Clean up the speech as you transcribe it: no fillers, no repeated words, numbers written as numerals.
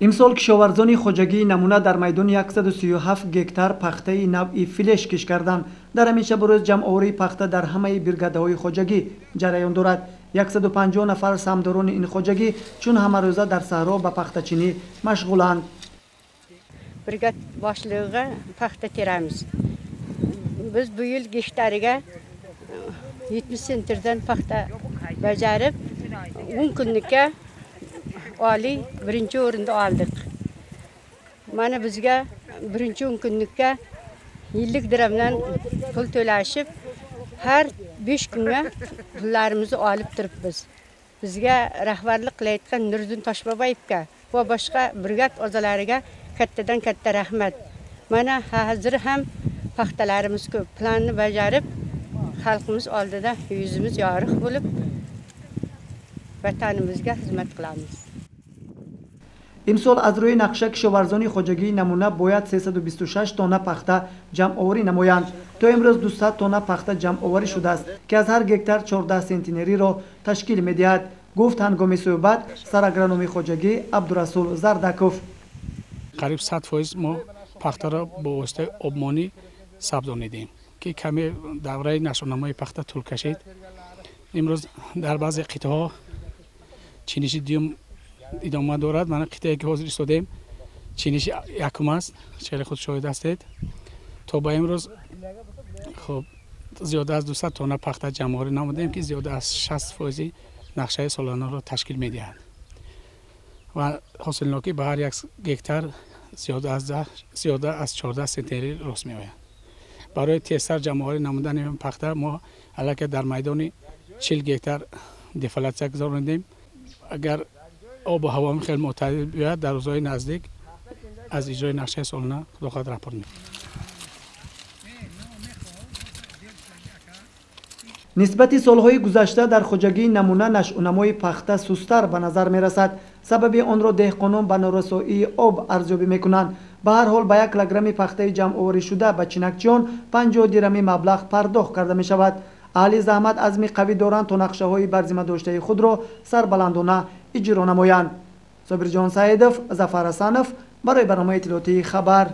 امسال کشاورزان خوجگی نمونه در میدان 137 گکتار پخته نوعی فلش کش کردند. در همین شب و روز جمع آوری پخته در همه برگاده‌های خوجگی جریان دارد. 150 نفر سمداران این خوجگی چون همه روزه در صحرا به پخته چینی مشغولند. برگاد başlığı پخته تیرمیز. Biz bu yıl gektariga 70 sentrden paxta bajarib 10 kunlikka oliy birinchi o'rinda oldik. Mana bizga birinchi 10 kunlikka 50 dirhamdan pul to'lashib har 5 kunga pullarimizni olib turibmiz. Bizga rahbarlik qilayotgan Nuriddin Toshboboyevga va boshqa brigad a'zolariga kattadan katta rahmat. Mana hozir ham paxtalarimiz ko'p, planni bajarib xalqimiz oldida yuzimiz yorug' bo'lib vatanimizga xizmat qilamiz. امسال از روی نقشه کشاورزان خوجگی نمونه باید 326 تانه پخته جمع آوری نمایند. تا امروز 200 تانه پخته جمع آوری شده است که از هر گکتار 14 سنتینری را تشکیل می‌دهد. گفت هنگام صحبت سراگرانوم خوجگی عبدالرسول زردکوف. قریب 100% ما پخته را با واسطه آبمانی سبزانیدیم که کمی دوره نشونامای پخته طول کشید. امروز در بعضی قطعه‌ها چینشی دیوم ادامه دارد. من قطعه‌ای که حاضر ایستادیم چینشی یکم است، شهر خود شاهد هستید. تا با امروز خب زیاده از 200 تانه پخته جمع آوری نمودیم که زیاده از 60% نقشه سالانه را تشکیل می‌دهد و حاصلناکی به هر یک گکتار زیاده از 14 سنتینری راست می‌آید. برای تیزتر جمع آوری نمودن این پخته ما الکی در میدان 40 گکتار دفلاتسیا گذاراندیم. اگر آب و هوا خیلی معتدل بیاید در روزهای نزدیک از اجرای نقشه سالانه خود راپورت می‌کنیم. نسبت سالهای گذشته در خوجگی نمونه نشونمای پخته سست‌تر به نظر می رسد. سبب آن را دهقانان به نارسایی آب ارزیابی می‌کنند. به هر حال به 1 کیلوگرم پخته جمع آوری شده به چینکچیان 50 درهمی مبلغ پرداخت کرده می شود. اهل زحمت عزم قوی دارند تا نقشه های بر ذمه داشته خود را سربلندانه اجرا نمایند. صابر جان سعیدов، ظفر حسنов برای برنامه اطلاعاتی خبر.